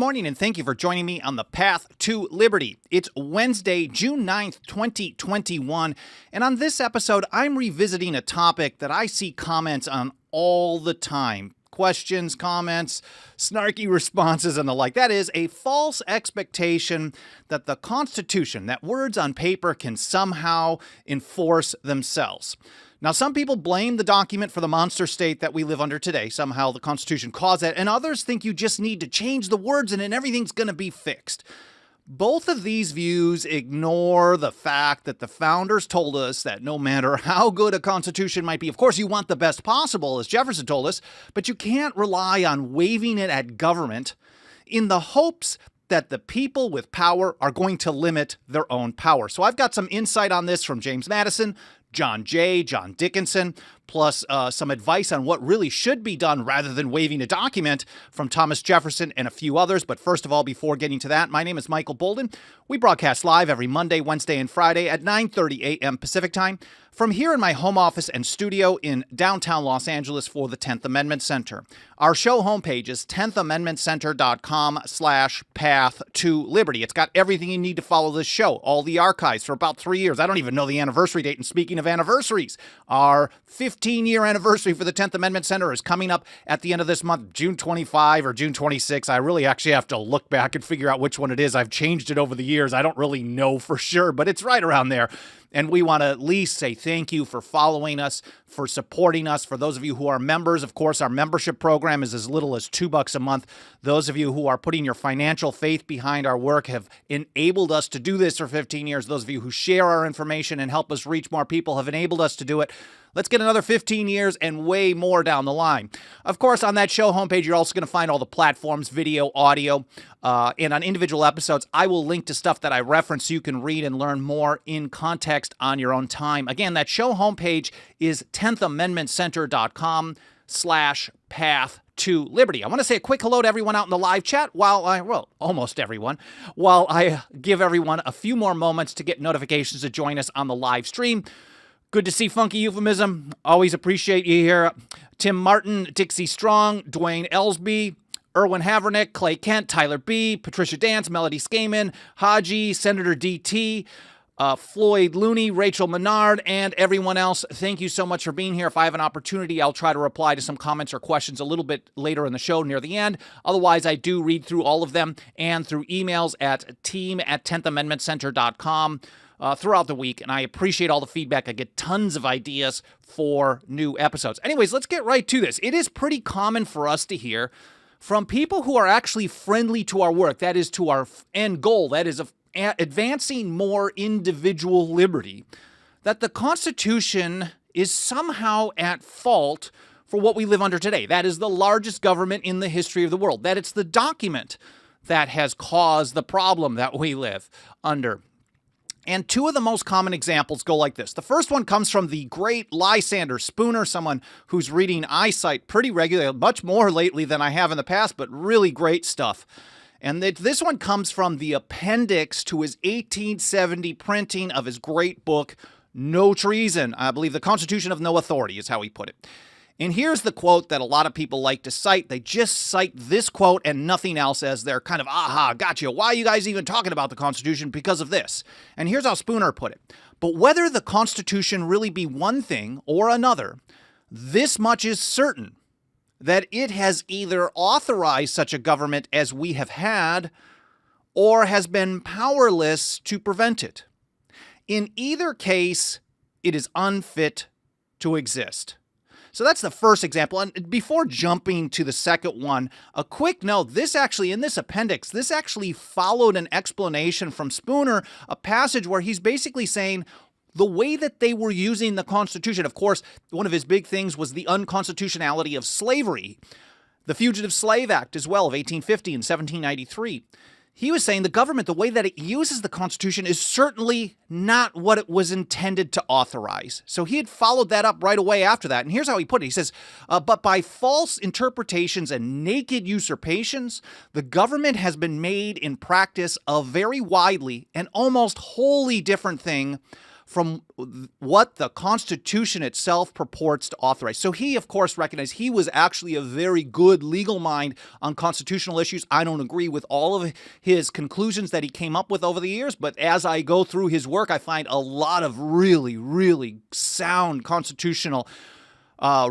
morning, and thank you for joining me on the Path to Liberty. It's Wednesday, June 9th, 2021, and on this episode, I'm revisiting a topic that I see comments on all the time. Questions, comments, snarky responses, and the like. That is a false expectation that the Constitution, that words on paper can somehow enforce themselves. Now, some people blame the document for the monster state that we live under today. Somehow the Constitution caused that, and others think you just need to change the words and then everything's going to be fixed. Both of these views ignore the fact that the founders told us that no matter how good a Constitution might be, of course you want the best possible, as Jefferson told us, but you can't rely on waving it at government in the hopes that the people with power are going to limit their own power. So I've got some insight on this from James Madison, John Jay, John Dickinson, plus some advice on what really should be done rather than waving a document from Thomas Jefferson and a few others. But first of all, before getting to that, my name is Michael Bolden. We broadcast live every Monday, Wednesday, and Friday at 9:30 a.m. Pacific Time from here in my home office and studio in downtown Los Angeles for the 10th Amendment Center. Our show homepage is 10thamendmentcenter.com/path to liberty. It's got everything you need to follow this show, all the archives for about 3 years. I don't even know the anniversary date. And speaking of anniversaries, our 15-year anniversary for the 10th Amendment Center is coming up at the end of this month, June 25 or June 26. I really actually have to look back and figure out which one it is. I've changed it over the years. I don't really know for sure, but it's right around there. And we want to at least say thank you for following us, for supporting us. For those of you who are members, of course, our membership program is as little as $2 a month. Those of you who are putting your financial faith behind our work have enabled us to do this for 15 years. Those of you who share our information and help us reach more people have enabled us to do it. Let's get another 15 years and way more down the line. Of course, on that show homepage, you're also going to find all the platforms, video, audio, and on individual episodes, I will link to stuff that I reference so you can read and learn more in context on your own time. Again, that show homepage is 10thamendmentcenter.com/path to liberty. I want to say a quick hello to everyone out in the live chat almost everyone, while I give everyone a few more moments to get notifications to join us on the live stream. Good to see Funky Euphemism. Always appreciate you here. Tim Martin, Dixie Strong, Dwayne Ellsby, Erwin Havernick, Clay Kent, Tyler B., Patricia Dance, Melody Skaman, Haji, Senator DT, Floyd Looney, Rachel Menard, and everyone else. Thank you so much for being here. If I have an opportunity, I'll try to reply to some comments or questions a little bit later in the show near the end. Otherwise, I do read through all of them and through emails at team@10thamendmentcenter.com. Throughout the week, and I appreciate all the feedback. I get tons of ideas for new episodes. Anyways, let's get right to this. It is pretty common for us to hear from people who are actually friendly to our work, that is to our end goal, that is advancing more individual liberty, that the Constitution is somehow at fault for what we live under today. That is the largest government in the history of the world, that it's the document that has caused the problem that we live under. And two of the most common examples go like this. The first one comes from the great Lysander Spooner, someone who's reading eyesight pretty regularly, much more lately than I have in the past, but really great stuff. And this one comes from the appendix to his 1870 printing of his great book, No Treason. I believe the Constitution of No Authority is how he put it. And here's the quote that a lot of people like to cite. They just cite this quote and nothing else as their kind of, aha, gotcha. Why are you guys even talking about the Constitution? Because of this. And here's how Spooner put it. But whether the Constitution really be one thing or another, this much is certain, that it has either authorized such a government as we have had, or has been powerless to prevent it. In either case, it is unfit to exist. So that's the first example. And before jumping to the second one, a quick note, this actually, in this appendix, this actually followed an explanation from Spooner, a passage where he's basically saying the way that they were using the Constitution. Of course, one of his big things was the unconstitutionality of slavery, the Fugitive Slave Act as well of 1850 and 1793. He was saying the government, the way that it uses the Constitution is certainly not what it was intended to authorize. So he had followed that up right away after that. And here's how he put it. He says, but by false interpretations and naked usurpations, the government has been made in practice a very widely and almost wholly different thing from what the Constitution itself purports to authorize. So he, of course, recognized he was actually a very good legal mind on constitutional issues. I don't agree with all of his conclusions that he came up with over the years, but as I go through his work, I find a lot of really, really sound constitutional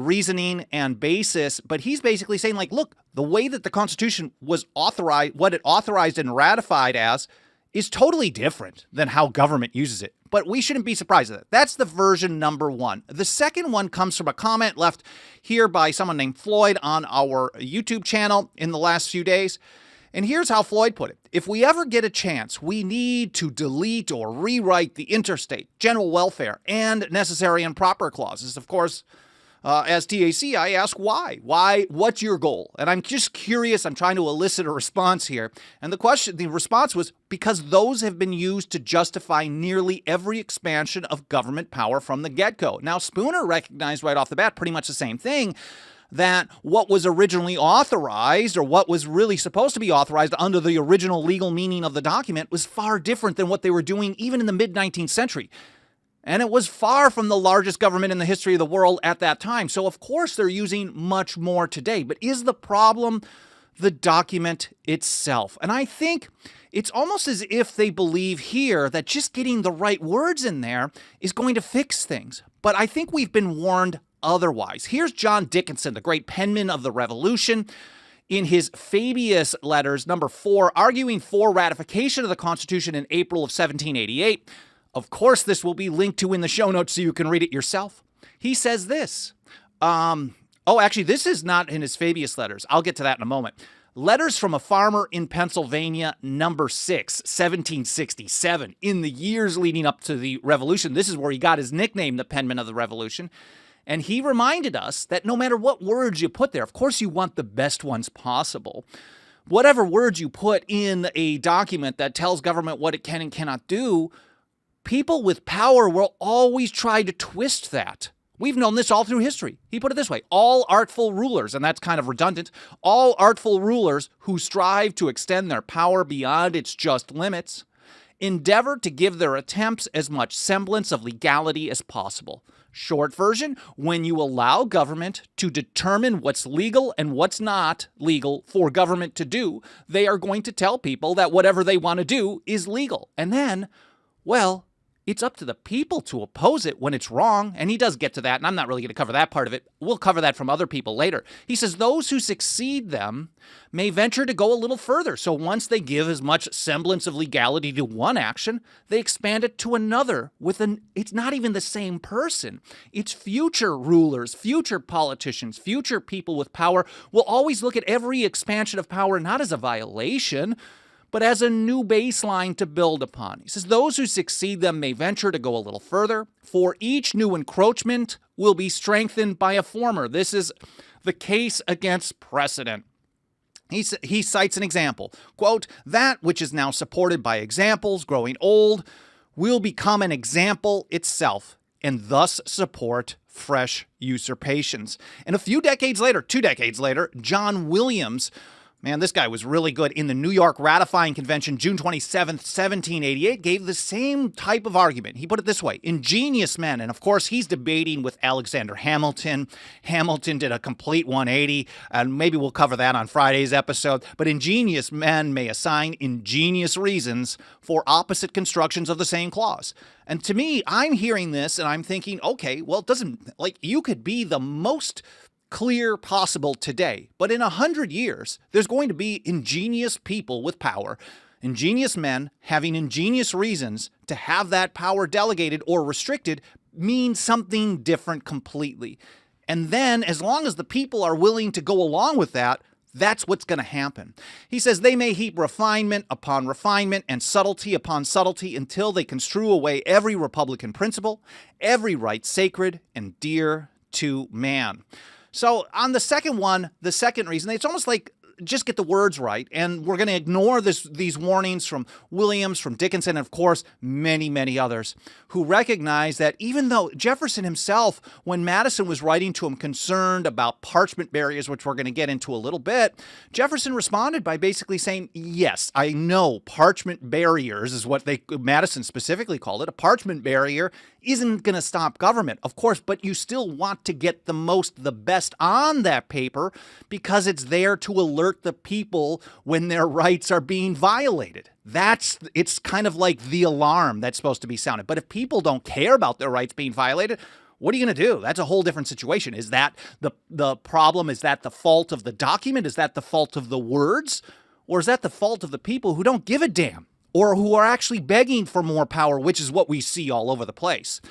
reasoning and basis. But he's basically saying, like, look, the way that the Constitution was authorized, what it authorized and ratified as, is totally different than how government uses it. But we shouldn't be surprised at that. That's the version number one. The second one comes from a comment left here by someone named Floyd on our YouTube channel in the last few days. And here's how Floyd put it. If we ever get a chance, we need to delete or rewrite the interstate, general welfare, and necessary and proper clauses. Of course, as TAC, I ask why? Why? What's your goal? And I'm just curious. I'm trying to elicit a response here. And the response was because those have been used to justify nearly every expansion of government power from the get-go. Now, Spooner recognized right off the bat pretty much the same thing, that what was originally authorized, or what was really supposed to be authorized under the original legal meaning of the document, was far different than what they were doing even in the mid-19th century. And it was far from the largest government in the history of the world at that time. So, of course, they're using much more today. But is the problem the document itself? And I think it's almost as if they believe here that just getting the right words in there is going to fix things. But I think we've been warned otherwise. Here's John Dickinson, the great penman of the Revolution, in his Fabius Letters, number 4, arguing for ratification of the Constitution in April of 1788. Of course, this will be linked to in the show notes so you can read it yourself. He says this. Actually, this is not in his Fabius Letters. I'll get to that in a moment. Letters from a Farmer in Pennsylvania, number 6, 1767. In the years leading up to the Revolution, this is where he got his nickname, the Penman of the Revolution. And he reminded us that no matter what words you put there, of course you want the best ones possible. Whatever words you put in a document that tells government what it can and cannot do, people with power will always try to twist that. We've known this all through history. He put it this way: all artful rulers, and that's kind of redundant, all artful rulers who strive to extend their power beyond its just limits endeavor to give their attempts as much semblance of legality as possible. Short version, when you allow government to determine what's legal and what's not legal for government to do, they are going to tell people that whatever they want to do is legal. And then, well, it's up to the people to oppose it when it's wrong. And he does get to that, and I'm not really going to cover that part of it. We'll cover that from other people later. He says those who succeed them may venture to go a little further. So once they give as much semblance of legality to one action, they expand it to another it's not even the same person. It's future rulers, future politicians, future people with power will always look at every expansion of power not as a violation, but as a new baseline to build upon. He says, those who succeed them may venture to go a little further, for each new encroachment will be strengthened by a former. This is the case against precedent. He cites an example. Quote, that which is now supported by examples growing old will become an example itself, and thus support fresh usurpations. And a few decades later, 2 decades later, John Williams, man, this guy was really good, in the New York Ratifying Convention, June 27th, 1788, gave the same type of argument. He put it this way: ingenious men, and of course he's debating with Alexander Hamilton. Hamilton did a complete 180, and maybe we'll cover that on Friday's episode, but ingenious men may assign ingenious reasons for opposite constructions of the same clause. And to me, I'm hearing this and I'm thinking, okay, well, it doesn't, like, you could be the most clear possible today, but in 100 years, there's going to be ingenious people with power, ingenious men having ingenious reasons to have that power delegated or restricted means something different completely. And then, as long as the people are willing to go along with that, that's what's going to happen. He says they may heap refinement upon refinement and subtlety upon subtlety until they construe away every republican principle, every right sacred and dear to man. So on the second one, the second reason, it's almost like just get the words right. And we're going to ignore these warnings from Williams, from Dickinson, and of course, many, many others who recognize that even though Jefferson himself, when Madison was writing to him concerned about parchment barriers, which we're going to get into a little bit, Jefferson responded by basically saying, yes, I know parchment barriers is what Madison specifically called it. A parchment barrier isn't going to stop government, of course, but you still want to get the best on that paper because it's there to alert the people when their rights are being violated. It's kind of like the alarm that's supposed to be sounded. But if people don't care about their rights being violated, what are you going to do? That's a whole different situation. Is that the problem? Is that the fault of the document? Is that the fault of the words? Or is that the fault of the people who don't give a damn or who are actually begging for more power, which is what we see all over the place?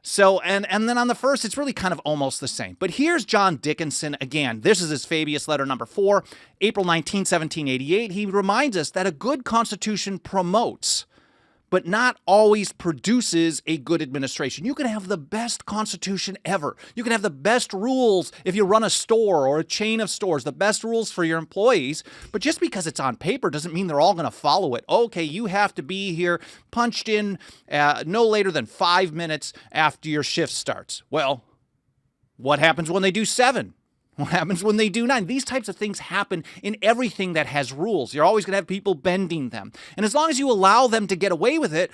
So, and then on the first, it's really kind of almost the same. But here's John Dickinson again. This is his Fabius letter number 4, April 19, 1788. He reminds us that a good constitution promotes, but not always produces a good administration. You can have the best constitution ever. You can have the best rules if you run a store or a chain of stores, the best rules for your employees. But just because it's on paper doesn't mean they're all going to follow it. Okay, you have to be here punched in no later than 5 minutes after your shift starts. Well, what happens when they do 7? What happens when they do 9? These types of things happen in everything that has rules. You're always going to have people bending them. And as long as you allow them to get away with it,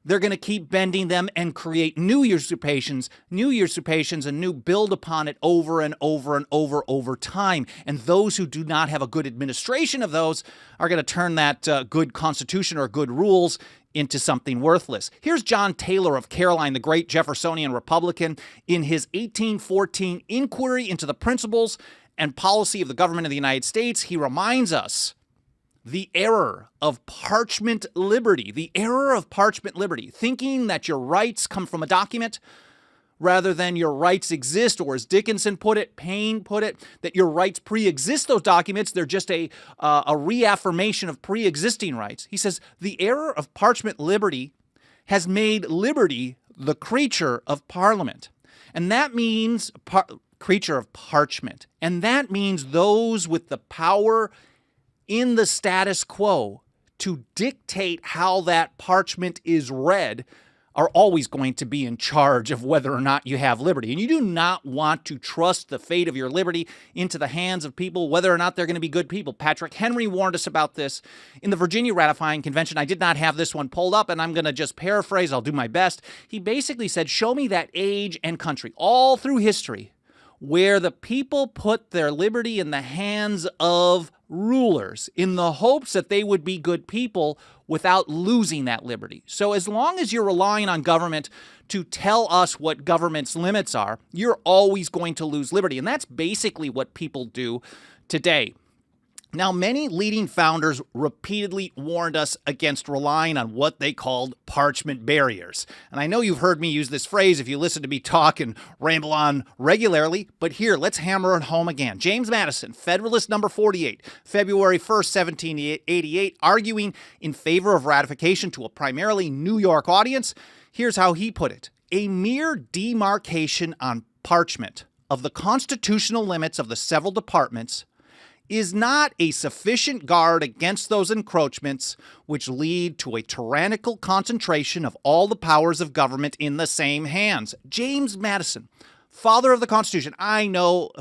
they're going to keep bending them and create new usurpations, and new build upon it over and over time. And those who do not have a good administration of those are going to turn that good constitution or good rules into something worthless. Here's John Taylor of Caroline, the great Jeffersonian Republican, in his 1814 Inquiry into the Principles and Policy of the Government of the United States. He reminds us the error of parchment liberty, thinking that your rights come from a document rather than your rights exist, or as Dickinson put it, Paine put it, that your rights pre-exist those documents. They're just a reaffirmation of pre-existing rights. He says, the error of parchment liberty has made liberty the creature of Parliament. And that means creature of parchment. And that means those with the power in the status quo to dictate how that parchment is read are always going to be in charge of whether or not you have liberty. And you do not want to trust the fate of your liberty into the hands of people, whether or not they're going to be good people. Patrick Henry warned us about this in the Virginia Ratifying Convention. I did not have this one pulled up, and I'm going to just paraphrase. I'll do my best. He basically said, show me that age and country all through history where the people put their liberty in the hands of rulers in the hopes that they would be good people without losing that liberty. So as long as you're relying on government to tell us what government's limits are, you're always going to lose liberty. And that's basically what people do today. Now, many leading founders repeatedly warned us against relying on what they called parchment barriers. And I know you've heard me use this phrase if you listen to me talk and ramble on regularly, but here, let's hammer it home again. James Madison, Federalist number 48, February 1st, 1788, arguing in favor of ratification to a primarily New York audience. Here's how he put it: a mere demarcation on parchment of the constitutional limits of the several departments is not a sufficient guard against those encroachments which lead to a tyrannical concentration of all the powers of government in the same hands. James Madison, father of the Constitution. I know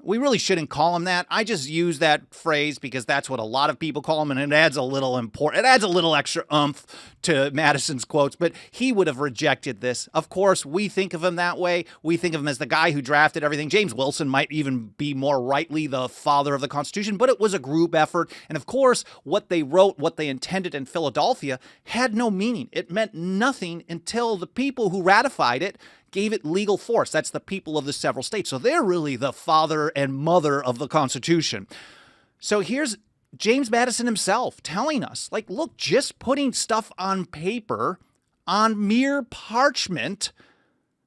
we really shouldn't call him that. I just use that phrase because that's what a lot of people call him, and it adds a little extra oomph to Madison's quotes, but he would have rejected this. Of course, we think of him that way. We think of him as the guy who drafted everything. James Wilson might even be more rightly the father of the Constitution, but it was a group effort. And of course, what they wrote, what they intended in Philadelphia had no meaning. It meant nothing until the people who ratified it gave it legal force. That's the people of the several states. So they're really the father and mother of the Constitution. So here's James Madison himself telling us, like, look, just putting stuff on paper, on mere parchment,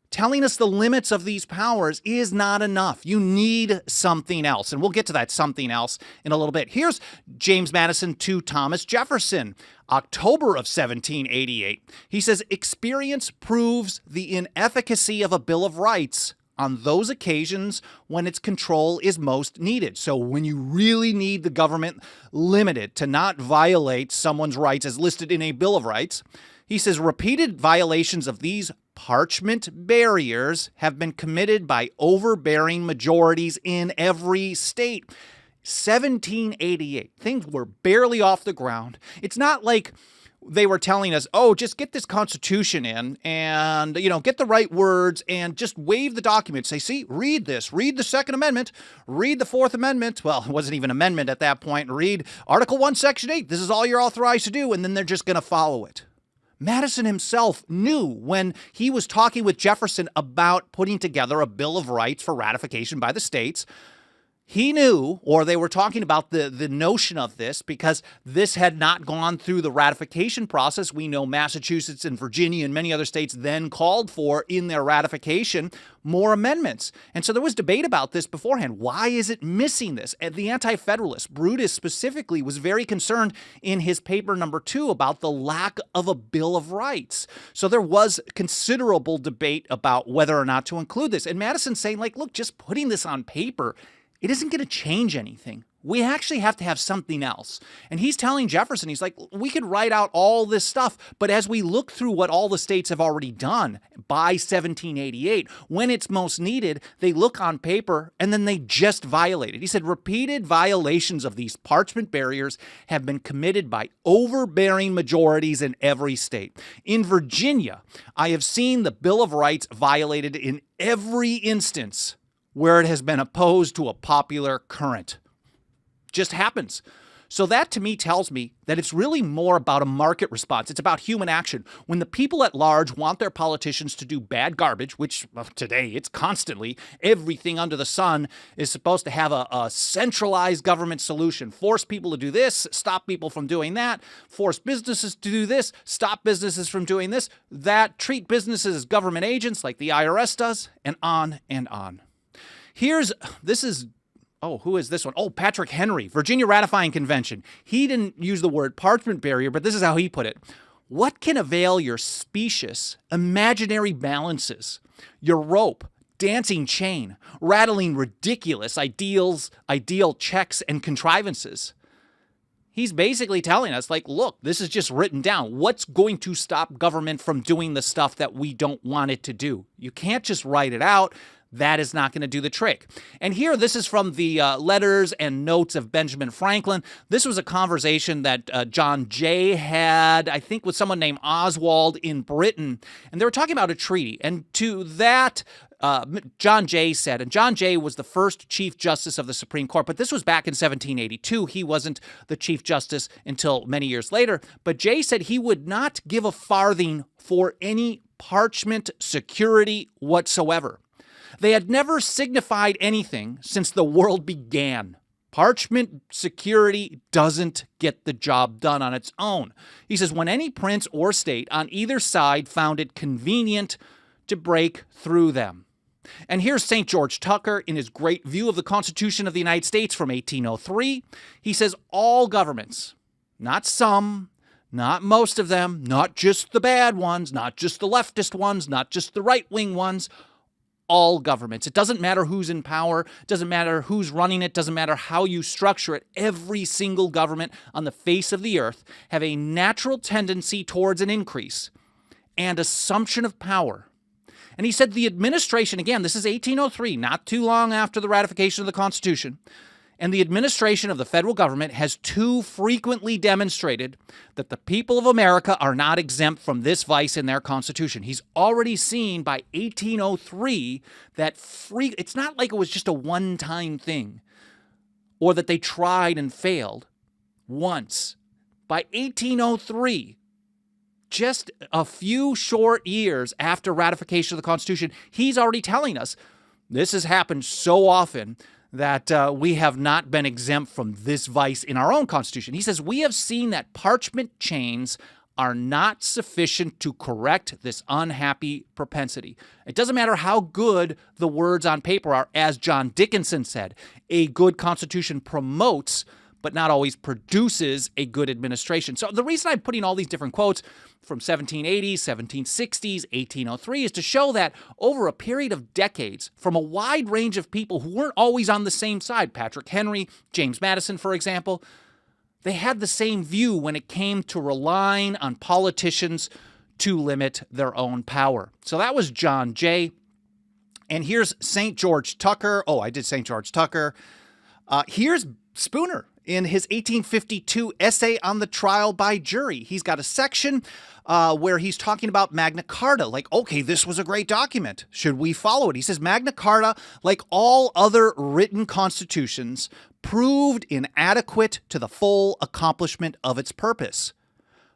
telling us the limits of these powers is not enough. You need something else. And we'll get to that something else in a little bit. Here's James Madison to Thomas Jefferson, October of 1788. He says, experience proves the inefficacy of a Bill of Rights on those occasions when its control is most needed. So when you really need the government limited to not violate someone's rights as listed in a Bill of Rights, he says repeated violations of these parchment barriers have been committed by overbearing majorities in every state. 1788. Things were barely off the ground. It's not like they were telling us, oh, just get this Constitution in and, get the right words and just wave the document. Say, see, read this. Read the Second Amendment. Read the Fourth Amendment. Well, it wasn't even an amendment at that point. Read Article 1, Section 8. This is all you're authorized to do. And then they're just going to follow it. Madison himself knew when he was talking with Jefferson about putting together a Bill of Rights for ratification by the states. He knew, or they were talking about the notion of this because this had not gone through the ratification process. We know Massachusetts and Virginia and many other states then called for in their ratification more amendments. And so there was debate about this beforehand. Why is it missing this? And the Anti-Federalist, Brutus specifically, was very concerned in his paper number 2 about the lack of a Bill of Rights. So there was considerable debate about whether or not to include this. And Madison's saying, look, just putting this on paper, it isn't going to change anything. We actually have to have something else. And he's telling Jefferson, he's like, we could write out all this stuff, but as we look through what all the states have already done by 1788, when it's most needed, they look on paper and then they just violate it. He said, repeated violations of these parchment barriers have been committed by overbearing majorities in every state. In Virginia, I have seen the Bill of Rights violated in every instance where it has been opposed to a popular current. Just happens. So that to me tells me that it's really more about a market response. It's about human action. When the people at large want their politicians to do bad garbage, which today it's constantly, everything under the sun is supposed to have a centralized government solution. Force people to do this, stop people from doing that, force businesses to do this, stop businesses from doing this, that, treat businesses as government agents like the IRS does, and on and on. Who is this one? Oh, Patrick Henry, Virginia Ratifying Convention. He didn't use the word parchment barrier, but this is how he put it. What can avail your specious, imaginary balances, your rope, dancing chain, rattling ridiculous ideal checks and contrivances? He's basically telling us, look, this is just written down. What's going to stop government from doing the stuff that we don't want it to do? You can't just write it out. That is not going to do the trick. And here, this is from the letters and notes of Benjamin Franklin. This was a conversation that John Jay had, I think, with someone named Oswald in Britain. And they were talking about a treaty. And to that, John Jay said, and John Jay was the first Chief Justice of the Supreme Court, but this was back in 1782. He wasn't the Chief Justice until many years later. But Jay said he would not give a farthing for any parchment security whatsoever. They had never signified anything since the world began. Parchment security doesn't get the job done on its own. He says, when any prince or state on either side found it convenient to break through them. And here's St. George Tucker in his great view of the Constitution of the United States from 1803. He says, all governments, not some, not most of them, not just the bad ones, not just the leftist ones, not just the right-wing ones, all governments. It doesn't matter who's in power, it doesn't matter who's running it, doesn't matter how you structure it. Every single government on the face of the earth have a natural tendency towards an increase and assumption of power. And he said the administration, again, this is 1803, not too long after the ratification of the Constitution, and the administration of the federal government has too frequently demonstrated that the people of America are not exempt from this vice in their Constitution. He's already seen by 1803 that it's not like it was just a one-time thing or that they tried and failed once. By 1803, just a few short years after ratification of the Constitution, he's already telling us this has happened so often that we have not been exempt from this vice in our own Constitution. He says, we have seen that parchment chains are not sufficient to correct this unhappy propensity. It doesn't matter how good the words on paper are, as John Dickinson said, a good Constitution promotes, but not always produces a good administration. So the reason I'm putting all these different quotes from 1780s, 1760s, 1803 is to show that over a period of decades, from a wide range of people who weren't always on the same side, Patrick Henry, James Madison, for example, they had the same view when it came to relying on politicians to limit their own power. So that was John Jay. And here's St. George Tucker. Oh, I did St. George Tucker. Here's Spooner in his 1852 essay on the trial by jury. He's got a section where he's talking about Magna Carta. Like, okay, this was a great document. Should we follow it? He says, Magna Carta, like all other written constitutions, proved inadequate to the full accomplishment of its purpose.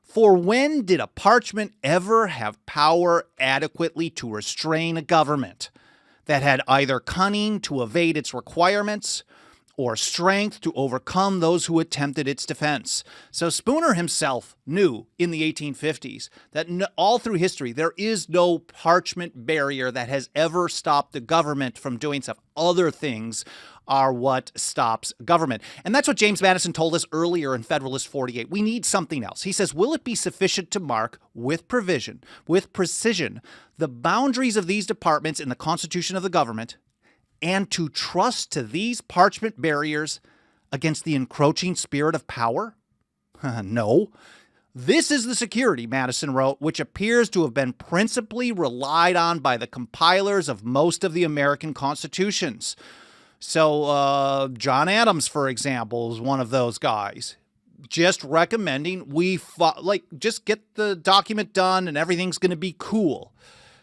For when did a parchment ever have power adequately to restrain a government that had either cunning to evade its requirements or strength to overcome those who attempted its defense? So Spooner himself knew in the 1850s that all through history, there is no parchment barrier that has ever stopped the government from doing stuff. Other things are what stops government. And that's what James Madison told us earlier in Federalist 48. We need something else. He says, will it be sufficient to mark with precision, the boundaries of these departments in the constitution of the government, and to trust to these parchment barriers against the encroaching spirit of power? No. This is the security, Madison wrote, which appears to have been principally relied on by the compilers of most of the American constitutions. So John Adams, for example, is one of those guys. Just recommending just get the document done and everything's going to be cool.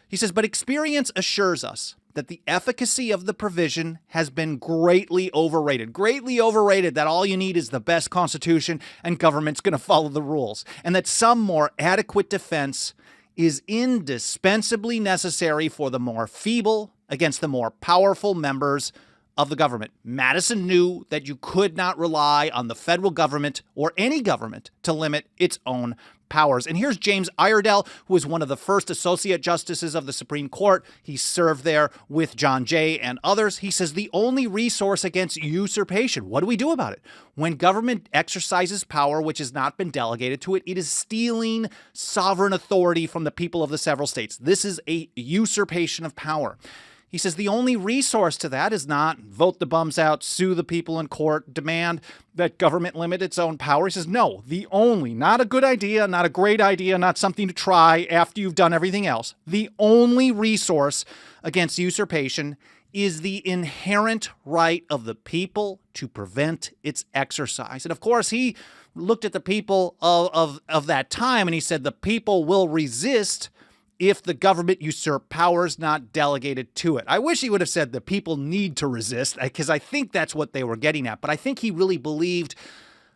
He says, but experience assures us that the efficacy of the provision has been greatly overrated. Greatly overrated that all you need is the best constitution and government's going to follow the rules. And that some more adequate defense is indispensably necessary for the more feeble against the more powerful members of the government. Madison knew that you could not rely on the federal government or any government to limit its own powers. And here's James Iredell, who was one of the first associate justices of the Supreme Court. He served there with John Jay and others. He says the only resource against usurpation, what do we do about it? When government exercises power which has not been delegated to it, it is stealing sovereign authority from the people of the several states. This is a usurpation of power. He says the only resource to that is not vote the bums out, sue the people in court, demand that government limit its own power. He says, no, not a good idea, not a great idea, not something to try after you've done everything else. The only resource against usurpation is the inherent right of the people to prevent its exercise. And of course, he looked at the people of that time and he said the people will resist if the government usurp powers not delegated to it. I wish he would have said the people need to resist, because I think that's what they were getting at. But I think he really believed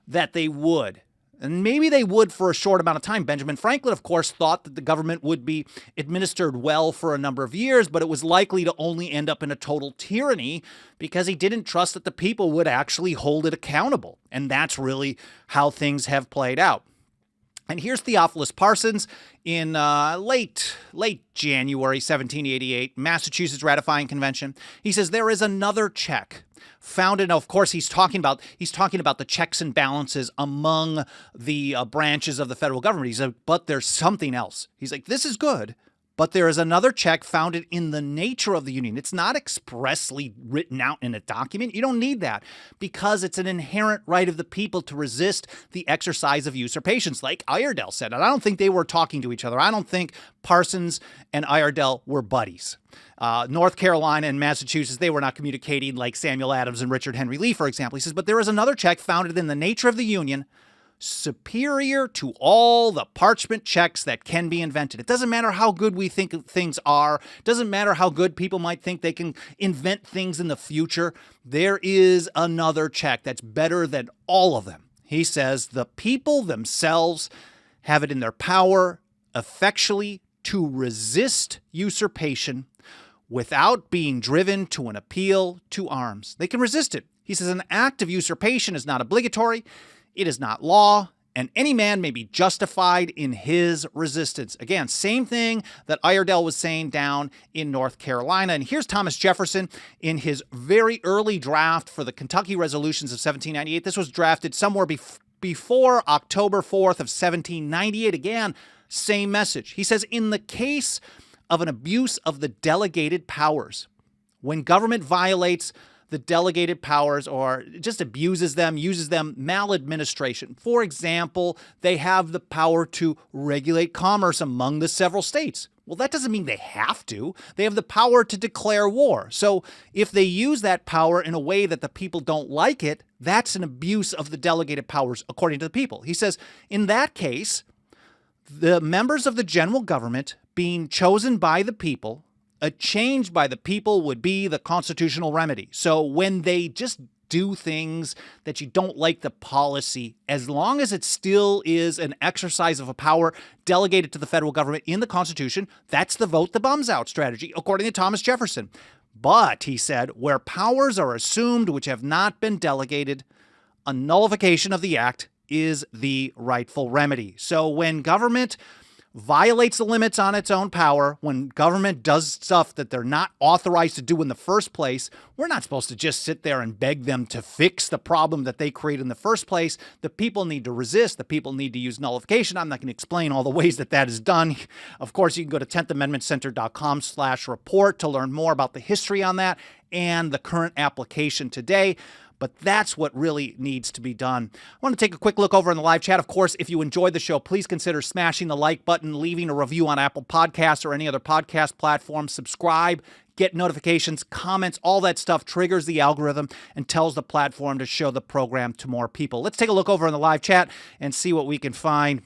that they would. And maybe they would for a short amount of time. Benjamin Franklin, of course, thought that the government would be administered well for a number of years, but it was likely to only end up in a total tyranny because he didn't trust that the people would actually hold it accountable. And that's really how things have played out. And here's Theophilus Parsons in late January 1788, Massachusetts ratifying convention. He says there is another check found in, of course, he's talking about the checks and balances among the branches of the federal government. He said, but there's something else. He's like, this is good, but there is another check founded in the nature of the Union. It's not expressly written out in a document. You don't need that because it's an inherent right of the people to resist the exercise of usurpations, like Iredell said. And I don't think they were talking to each other. I don't think Parsons and Iredell were buddies. North Carolina and Massachusetts, they were not communicating like Samuel Adams and Richard Henry Lee, for example. He says, but there is another check founded in the nature of the Union, superior to all the parchment checks that can be invented. It doesn't matter how good we think things are. It doesn't matter how good people might think they can invent things in the future. There is another check that's better than all of them. He says the people themselves have it in their power effectually to resist usurpation without being driven to an appeal to arms. They can resist it. He says an act of usurpation is not obligatory. It is not law, and any man may be justified in his resistance. Again, same thing that Iredell was saying down in North Carolina. And here's Thomas Jefferson in his very early draft for the Kentucky Resolutions of 1798. This was drafted somewhere before October 4th of 1798. Again, same message. He says, in the case of an abuse of the delegated powers, when government violates the delegated powers or just abuses them, uses them, maladministration. For example, they have the power to regulate commerce among the several states. Well, that doesn't mean they have to. They have the power to declare war. So if they use that power in a way that the people don't like it, that's an abuse of the delegated powers according to the people. He says, in that case, the members of the general government being chosen by the people, a change by the people would be the constitutional remedy. So when they just do things that you don't like the policy, as long as it still is an exercise of a power delegated to the federal government in the Constitution, that's the vote the bums out strategy, according to Thomas Jefferson. But, he said, where powers are assumed which have not been delegated, a nullification of the act is the rightful remedy. So when government violates the limits on its own power, when government does stuff that they're not authorized to do in the first place, we're not supposed to just sit there and beg them to fix the problem that they created in the first place. The people need to resist. The people need to use nullification. I'm not going to explain all the ways that that is done. Of course, you can go to 10thamendmentcenter.com/report to learn more about the history on that and the current application today. But that's what really needs to be done. I want to take a quick look over in the live chat. Of course, if you enjoyed the show, please consider smashing the like button, leaving a review on Apple Podcasts or any other podcast platform, subscribe, get notifications, comments, all that stuff triggers the algorithm and tells the platform to show the program to more people. Let's take a look over in the live chat and see what we can find.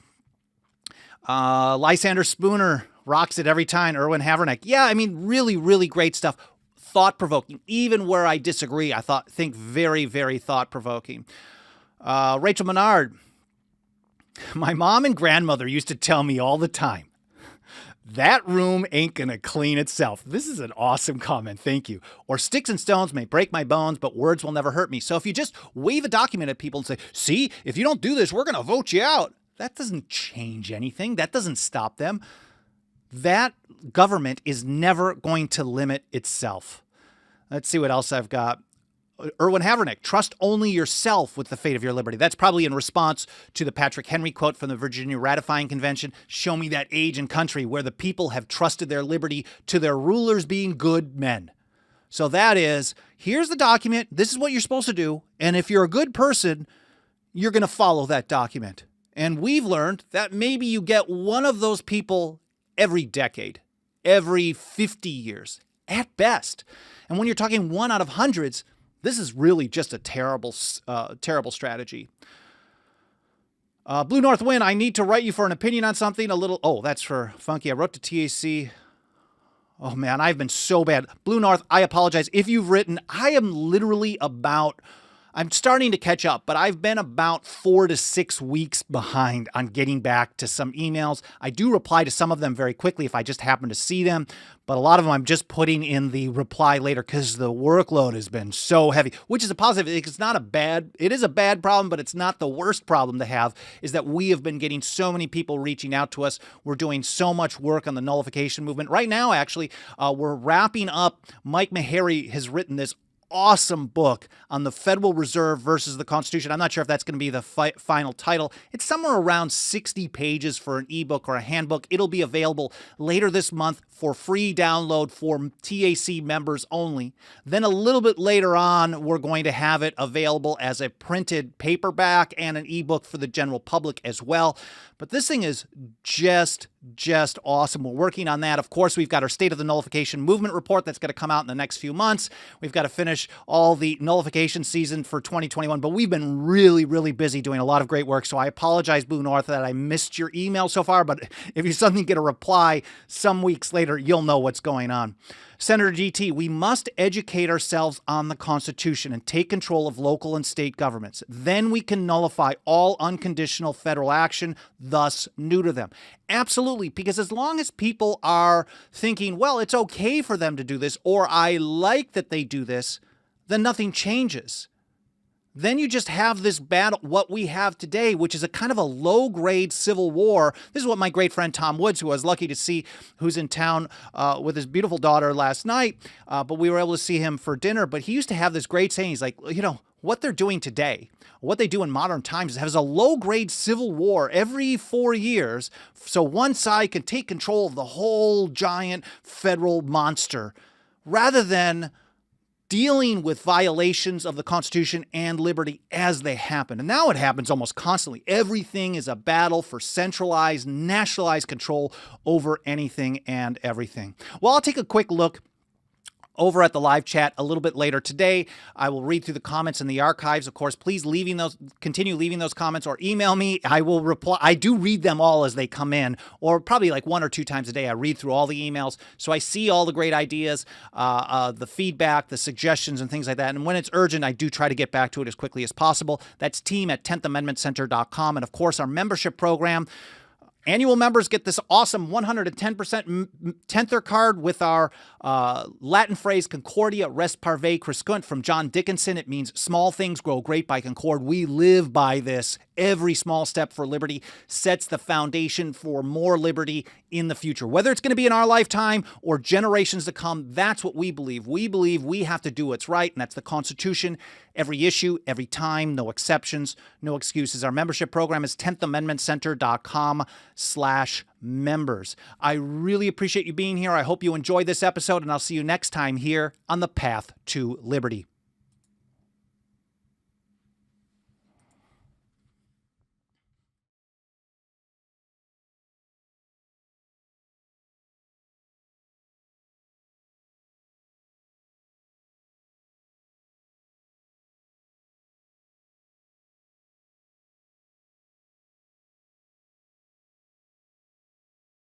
Lysander Spooner rocks it every time. Erwin Haverneck. Yeah, I mean, really, really great stuff. Thought-provoking. Even where I disagree, I think very, very thought-provoking. Rachel Menard. My mom and grandmother used to tell me all the time, that room ain't going to clean itself. This is an awesome comment. Thank you. Or sticks and stones may break my bones, but words will never hurt me. So if you just wave a document at people and say, see, if you don't do this, we're going to vote you out. That doesn't change anything. That doesn't stop them. That government is never going to limit itself. Let's see what else I've got. Erwin Haverneck, trust only yourself with the fate of your liberty. That's probably in response to the Patrick Henry quote from the Virginia Ratifying Convention. Show me that age and country where the people have trusted their liberty to their rulers being good men. So that is, here's the document. This is what you're supposed to do. And if you're a good person, you're going to follow that document. And we've learned that maybe you get one of those people every decade, every 50 years at best. And when you're talking one out of hundreds, this is really just a terrible strategy. Blue North Wind, I need to write you for an opinion on something. Oh, that's for Funky. I wrote to TAC. Oh man, I've been so bad. Blue North, I apologize. If you've written, I'm starting to catch up, but I've been about 4 to 6 weeks behind on getting back to some emails. I do reply to some of them very quickly if I just happen to see them, but a lot of them I'm just putting in the reply later because the workload has been so heavy, which is a positive. It is a bad problem, but it's not the worst problem to have, is that we have been getting so many people reaching out to us. We're doing so much work on the nullification movement. Right now, actually, we're wrapping up. Mike Meharry has written this awesome book on the Federal Reserve versus the Constitution. I'm not sure if that's going to be the final title. It's somewhere around 60 pages for an ebook or a handbook. It'll be available later this month for free download for TAC members only. Then a little bit later on, we're going to have it available as a printed paperback and an ebook for the general public as well. But this thing is just awesome. We're working on that. Of course, we've got our State of the Nullification Movement report that's going to come out in the next few months. We've got to finish all the nullification season for 2021, but we've been really, really busy doing a lot of great work. So I apologize, Blue North, that I missed your email so far, but if you suddenly get a reply some weeks later, you'll know what's going on. Senator GT, we must educate ourselves on the Constitution and take control of local and state governments. Then we can nullify all unconditional federal action, thus neuter them. Absolutely, because as long as people are thinking, well, it's okay for them to do this, or I like that they do this, then nothing changes. then you just have this battle, what we have today, which is a kind of a low-grade civil war. This is what my great friend Tom Woods, who I was lucky to see, who's in town with his beautiful daughter last night, but we were able to see him for dinner. But he used to have this great saying. He's like, what they're doing today, what they do in modern times, is has a low-grade civil war every 4 years, so one side can take control of the whole giant federal monster, rather than dealing with violations of the Constitution and liberty as they happen. And now it happens almost constantly. Everything is a battle for centralized, nationalized control over anything and everything. Well, I'll take a quick look over at the live chat a little bit later today. I will read through the comments in the archives. Of course, please continue leaving those comments or email me. I will reply. I do read them all as they come in, or probably like 1 or 2 times a day. I read through all the emails. So I see all the great ideas, the feedback, the suggestions, and things like that. And when it's urgent, I do try to get back to it as quickly as possible. That's team@10thamendmentcenter.com. And of course, our membership program. Annual members get this awesome 110% Tenther card with our Latin phrase Concordia res parve crescunt from John Dickinson. It means small things grow great by concord. We live by this. Every small step for liberty sets the foundation for more liberty in the future. Whether it's going to be in our lifetime or generations to come, that's what we believe. We believe we have to do what's right, and that's the Constitution. Every issue, every time, no exceptions, no excuses. Our membership program is 10thamendmentcenter.com/members. I really appreciate you being here. I hope you enjoyed this episode, and I'll see you next time here on the Path to Liberty.